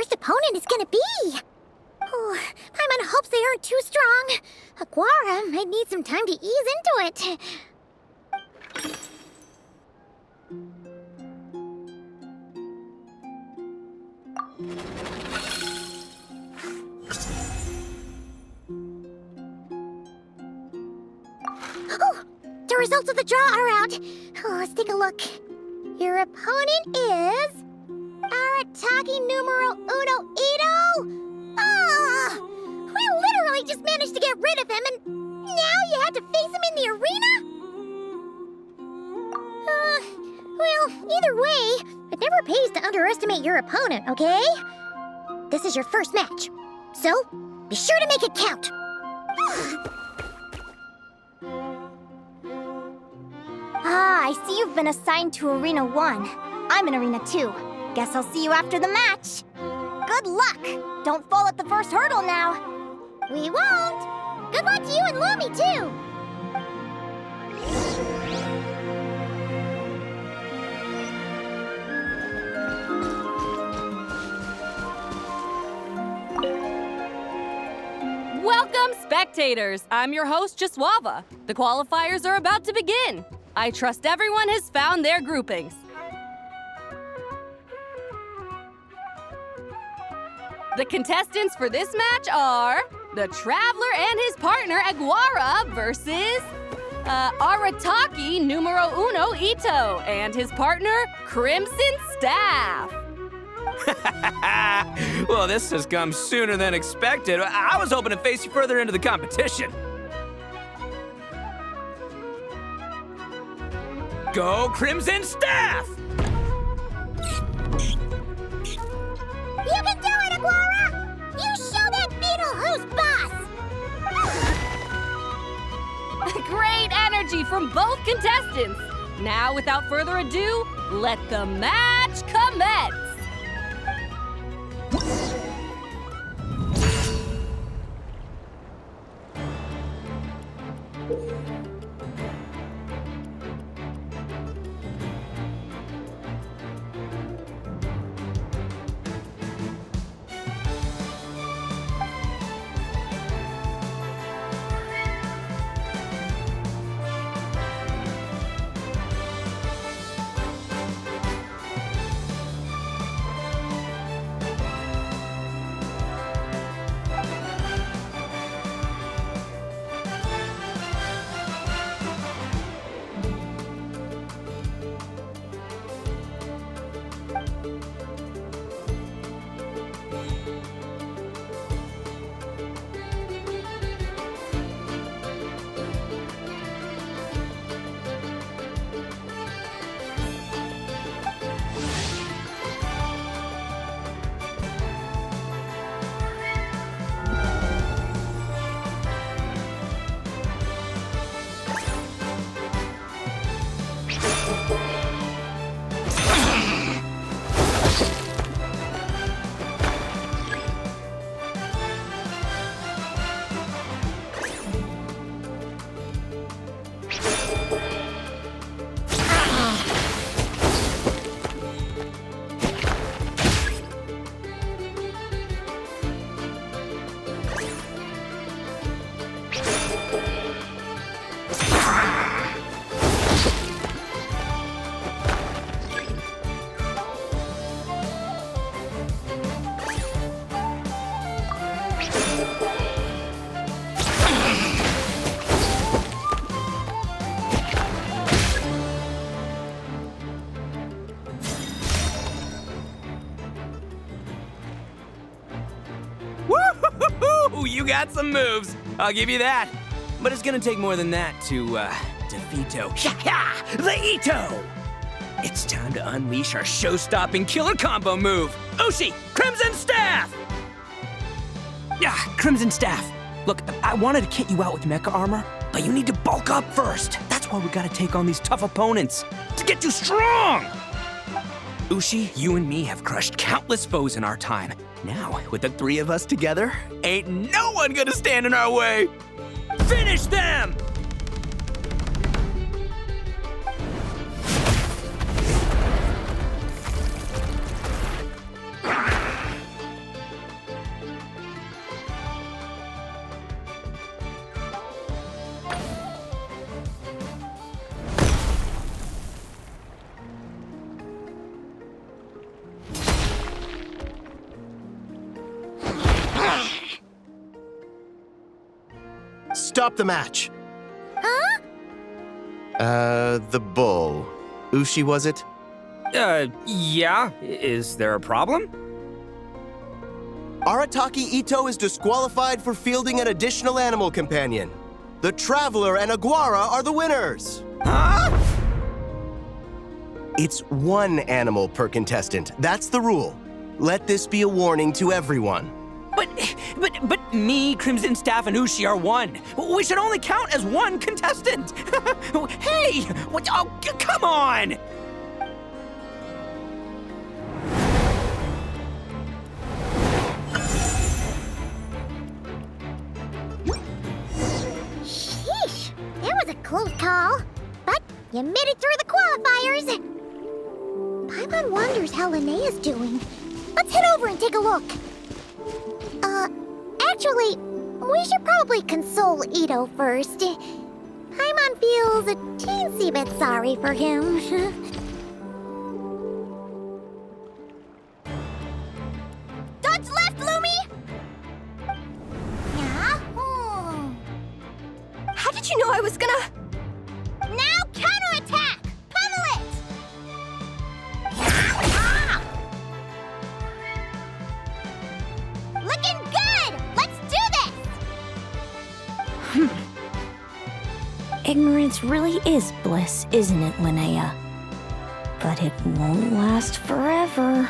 first opponent is gonna be? Oh, I'm in hopes they aren't too strong. Aguara might need some time to ease into it. Oh, the results of the draw are out. Oh, let's take a look. Your opponent is Arataki numero uno Ito. Ah, we literally just managed to get rid of him, and now you had to face him in the arena? Well, either way, it never pays to underestimate your opponent, okay? This is your first match, so be sure to make it count. I see you've been assigned to Arena 1. I'm in Arena 2. Guess I'll see you after the match. Good luck! Don't fall at the first hurdle now. We won't! Good luck to you and Lumi, too! Welcome, spectators! I'm your host, Jaswava. The qualifiers are about to begin. I trust everyone has found their groupings. The contestants for this match are the Traveler and his partner, Aguara, versus Arataki numero uno Ito and his partner, Crimson Staff. Well, this has come sooner than expected. I was hoping to face you further into the competition. Go Crimson Staff! You can do it, Aguara! You show that beetle who's boss! Great energy from both contestants. Now, without further ado, let the match commence. You got some moves, I'll give you that. But it's gonna take more than that to defeat the Ito! It's time to unleash our show-stopping killer combo move, Ushi, Crimson Staff! Crimson Staff. Look, I wanted to kit you out with mecha armor, but you need to bulk up first. That's why we gotta take on these tough opponents, to get you strong! Ushi, you and me have crushed countless foes in our time. Now, with the three of us together, ain't no one gonna stand in our way! Finish them! Stop the match. Huh? The bull. Ushi, was it? Yeah. Is there a problem? Arataki Ito is disqualified for fielding an additional animal companion. The Traveler and Aguara are the winners. Huh? It's one animal per contestant. That's the rule. Let this be a warning to everyone. But me, Crimson Staff, and Ushi are one. We should only count as one contestant. Hey! What? Oh, come on! Sheesh, that was a close call. But you made it through the qualifiers. Paimon wonders how Linnea's doing. Let's head over and take a look. Actually, we should probably console Ito first. Paimon feels a teensy bit sorry for him. Dodge left, Lumi! Yeah? How did you know I was gonna... Now counterattack! Pummel it! Looking good! Let's do this! Ignorance really is bliss, isn't it, Linnea? But it won't last forever.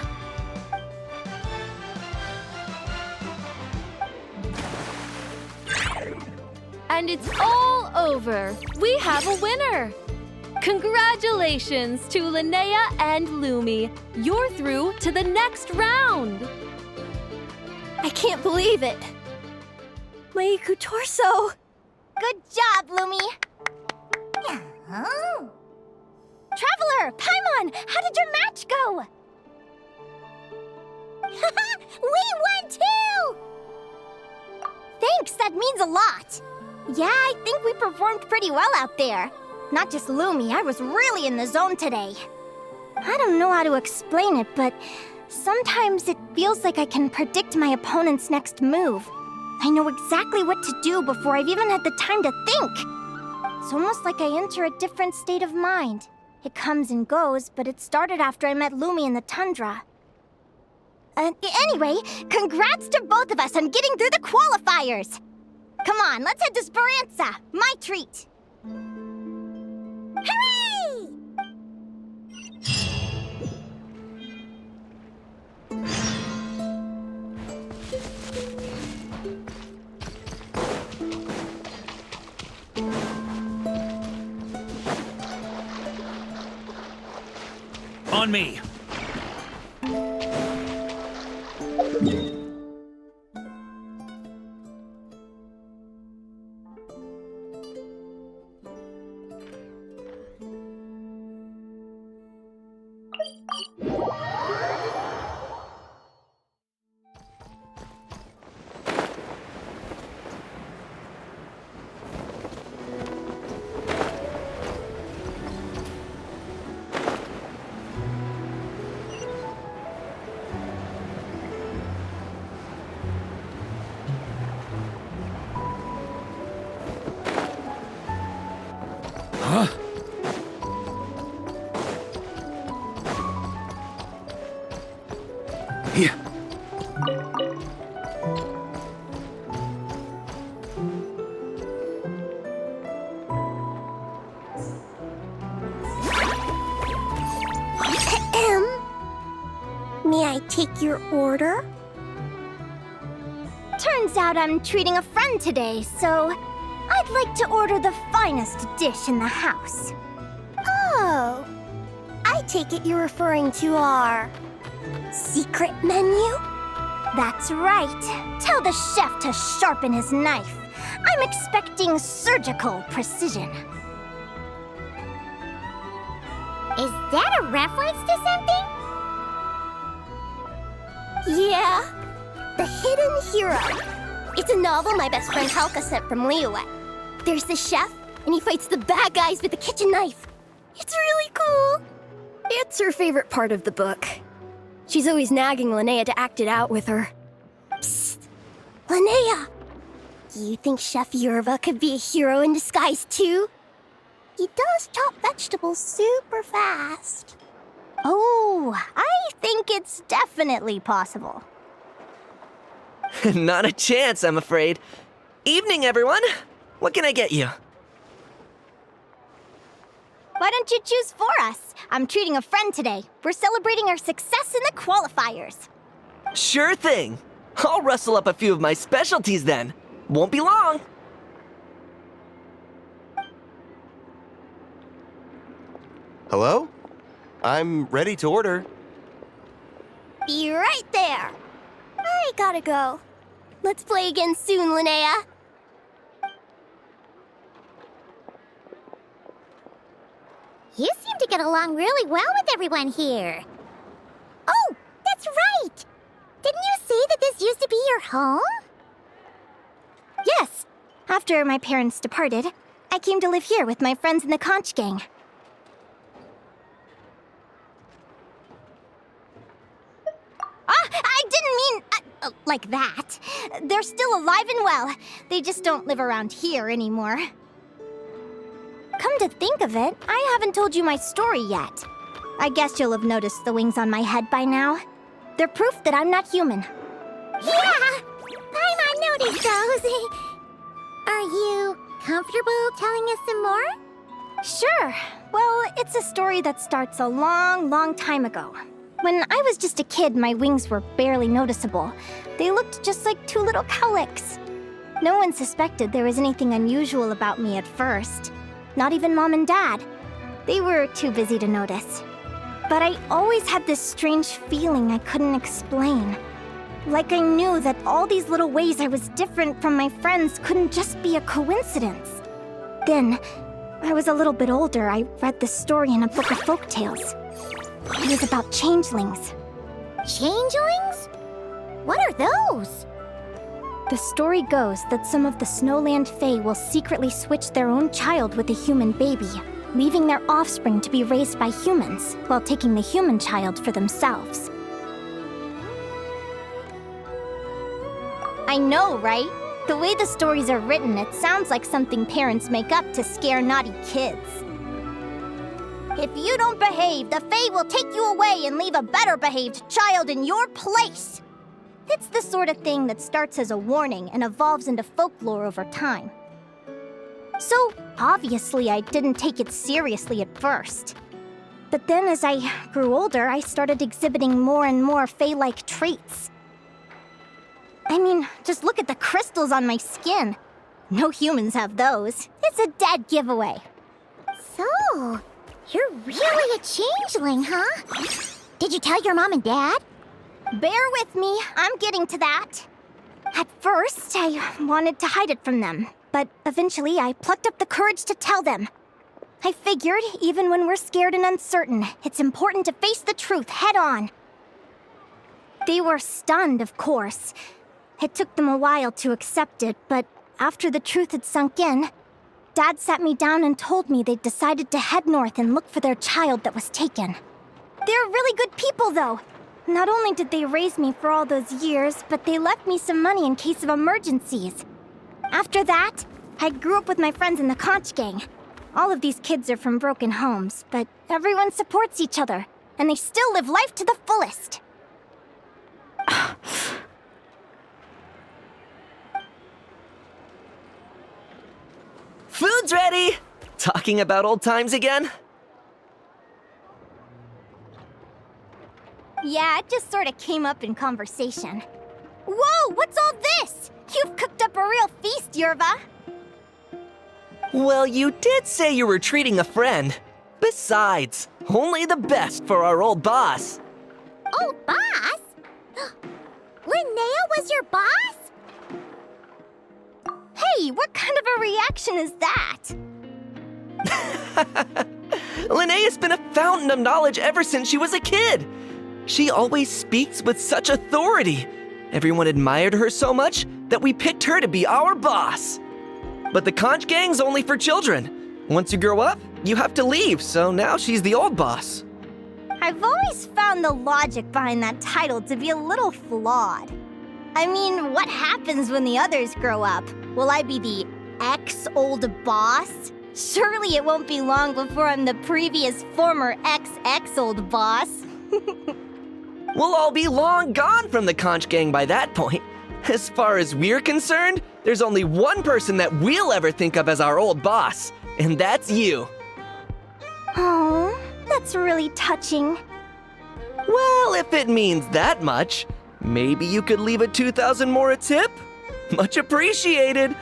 And it's all over. We have a winner. Congratulations to Linnea and Lumi. You're through to the next round. I can't believe it. My Iku torso. Good job, Lumi. Oh. Traveler, Paimon, how did your match go? We won too! Thanks, that means a lot. Yeah, I think we performed pretty well out there. Not just Lumi, I was really in the zone today. I don't know how to explain it, but sometimes it feels like I can predict my opponent's next move. I know exactly what to do before I've even had the time to think. It's almost like I enter a different state of mind. It comes and goes, but it started after I met Lumi in the tundra. Anyway, congrats to both of us on getting through the qualifiers! Come on, let's head to Speranza, my treat! Hooray! On me. Huh? Here. May I take your order? Turns out I'm treating a friend today, so I'd like to order the finest dish in the house. Oh, I take it you're referring to our secret menu? That's right. Tell the chef to sharpen his knife. I'm expecting surgical precision. Is that a reference to something? Yeah, The Hidden Hero. It's a novel my best friend Halka sent from Liyue. There's the chef, and he fights the bad guys with a kitchen knife. It's really cool. It's her favorite part of the book. She's always nagging Linnea to act it out with her. Psst! Linnea! Do you think Chef Yerva could be a hero in disguise too? He does chop vegetables super fast. Oh, I think it's definitely possible. Not a chance, I'm afraid. Evening, everyone. What can I get you? Why don't you choose for us? I'm treating a friend today. We're celebrating our success in the qualifiers. Sure thing. I'll rustle up a few of my specialties then. Won't be long. Hello? I'm ready to order. Be right there. I gotta go. Let's play again soon, Linnea. You seem to get along really well with everyone here. Oh, that's right! Didn't you say that this used to be your home? Yes. After my parents departed, I came to live here with my friends in the conch gang. I didn't mean like that. They're still alive and well. They just don't live around here anymore. Come to think of it, I haven't told you my story yet. I guess you'll have noticed the wings on my head by now. They're proof that I'm not human. Yeah! Paimon noticed those. Are you comfortable telling us some more? Sure. Well, it's a story that starts a long, long time ago. When I was just a kid, my wings were barely noticeable. They looked just like two little cowlicks. No one suspected there was anything unusual about me at first. Not even Mom and Dad. They were too busy to notice. But I always had this strange feeling I couldn't explain. Like I knew that all these little ways I was different from my friends couldn't just be a coincidence. Then, I was a little bit older, I read this story in a book of folktales. It was about changelings. Changelings? What are those? The story goes that some of the Snowland Fae will secretly switch their own child with a human baby, leaving their offspring to be raised by humans, while taking the human child for themselves. I know, right? The way the stories are written, it sounds like something parents make up to scare naughty kids. If you don't behave, the Fae will take you away and leave a better-behaved child in your place. It's the sort of thing that starts as a warning and evolves into folklore over time. So, obviously, I didn't take it seriously at first. But then as I grew older, I started exhibiting more and more Fae-like traits. I mean, just look at the crystals on my skin. No humans have those. It's a dead giveaway. So, you're really a changeling, huh? Did you tell your mom and dad? Bear with me, I'm getting to that. At first, I wanted to hide it from them, but eventually I plucked up the courage to tell them. I figured, even when we're scared and uncertain, it's important to face the truth head on. They were stunned, of course. It took them a while to accept it, but after the truth had sunk in, Dad sat me down and told me they'd decided to head north and look for their child that was taken. They're really good people, though. Not only did they raise me for all those years, but they left me some money in case of emergencies. After that, I grew up with my friends in the conch gang. All of these kids are from broken homes, but everyone supports each other, and they still live life to the fullest. Food's ready! Talking about old times again? Yeah, it just sort of came up in conversation. Whoa, what's all this? You've cooked up a real feast, Yerva. Well, you did say you were treating a friend. Besides, only the best for our old boss. Old boss? Linnea was your boss? Hey, what kind of a reaction is that? Linnea's been a fountain of knowledge ever since she was a kid. She always speaks with such authority. Everyone admired her so much that we picked her to be our boss. But the conch gang's only for children. Once you grow up, you have to leave, so now she's the old boss. I've always found the logic behind that title to be a little flawed. I mean, what happens when the others grow up? Will I be the ex-old boss? Surely it won't be long before I'm the previous former ex-old boss. We'll all be long gone from the Conch Gang by that point. As far as we're concerned, there's only one person that we'll ever think of as our old boss, and that's you. Oh, that's really touching. Well, if it means that much, maybe you could leave a 2,000 more a tip? Much appreciated.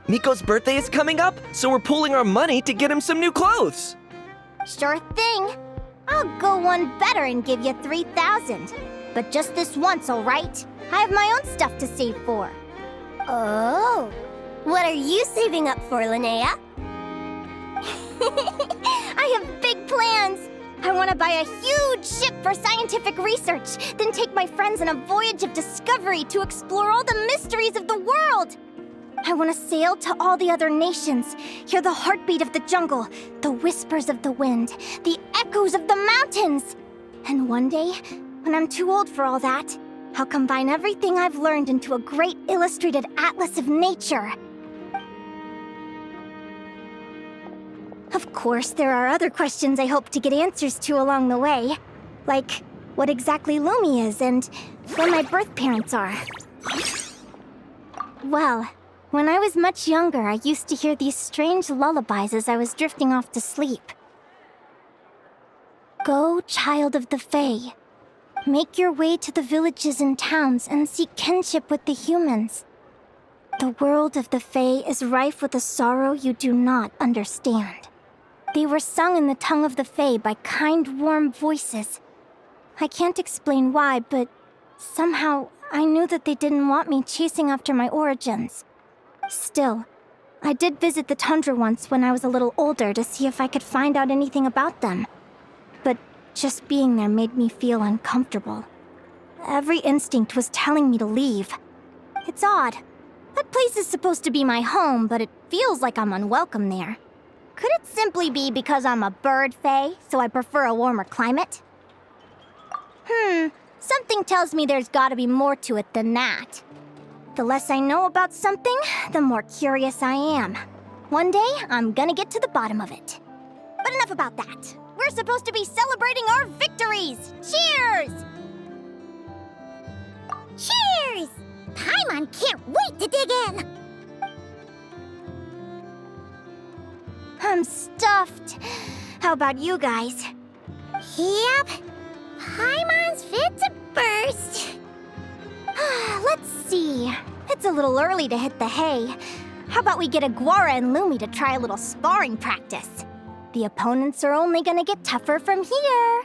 Nico's birthday is coming up, so we're pooling our money to get him some new clothes. Sure thing. I'll go one better and give you 3,000. But just this once, all right? I have my own stuff to save for. Oh. What are you saving up for, Linnea? I have big plans. I want to buy a huge ship for scientific research, then take my friends on a voyage of discovery to explore all the mysteries of the world. I want to sail to all the other nations, hear the heartbeat of the jungle, the whispers of the wind, the echoes of the mountains. And one day, when I'm too old for all that, I'll combine everything I've learned into a great illustrated atlas of nature. Of course, there are other questions I hope to get answers to along the way. Like, what exactly Lumi is and where my birth parents are. Well, when I was much younger, I used to hear these strange lullabies as I was drifting off to sleep. Go, child of the Fae. Make your way to the villages and towns and seek kinship with the humans. The world of the Fae is rife with a sorrow you do not understand. They were sung in the tongue of the Fae by kind, warm voices. I can't explain why, but somehow I knew that they didn't want me chasing after my origins. Still, I did visit the tundra once when I was a little older to see if I could find out anything about them. But just being there made me feel uncomfortable. Every instinct was telling me to leave. It's odd. That place is supposed to be my home, but it feels like I'm unwelcome there. Could it simply be because I'm a bird fae, so I prefer a warmer climate? Something tells me there's gotta be more to it than that. The less I know about something, the more curious I am. One day, I'm gonna get to the bottom of it. But enough about that. We're supposed to be celebrating our victories! Cheers! Cheers! Paimon can't wait to dig in! I'm stuffed. How about you guys? Yep. Paimon's fit to burst. Let's see. It's a little early to hit the hay. How about we get Aguara and Lumi to try a little sparring practice? The opponents are only gonna get tougher from here.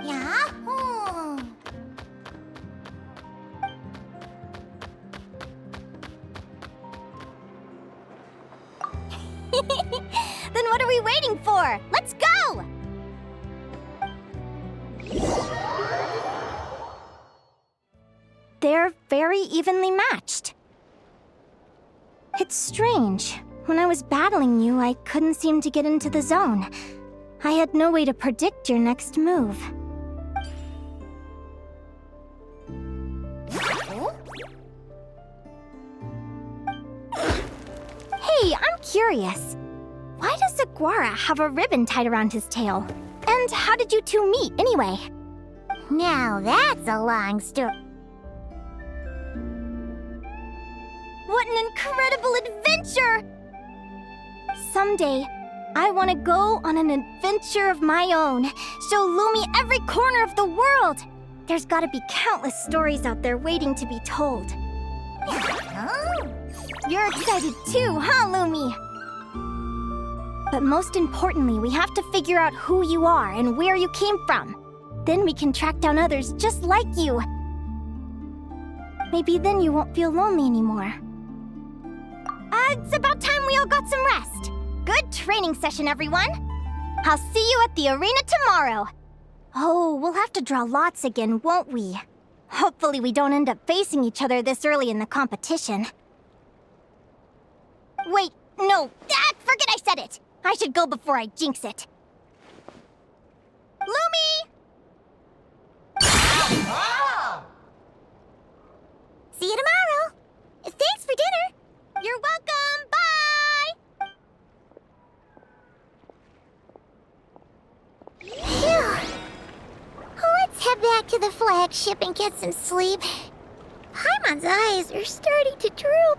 Yahoo! Then what are we waiting for? Let's go! They're very evenly matched. It's strange. When I was battling you, I couldn't seem to get into the zone. I had no way to predict your next move. Hey, I'm curious. Why does Aguara have a ribbon tied around his tail? And how did you two meet, anyway? Now that's a long story. What an incredible adventure! Someday, I want to go on an adventure of my own. Show Lumi every corner of the world. There's got to be countless stories out there waiting to be told. You're excited too, huh, Lumi? But most importantly, we have to figure out who you are and where you came from. Then we can track down others just like you. Maybe then you won't feel lonely anymore. It's about time we all got some rest. Good training session, everyone. I'll see you at the arena tomorrow. Oh, we'll have to draw lots again, won't we? Hopefully we don't end up facing each other this early in the competition. Wait, no, forget I said it. I should go before I jinx it. Lumi! See you tomorrow. Thanks for dinner. You're welcome! flagship and get some sleep. Paimon's eyes are starting to droop.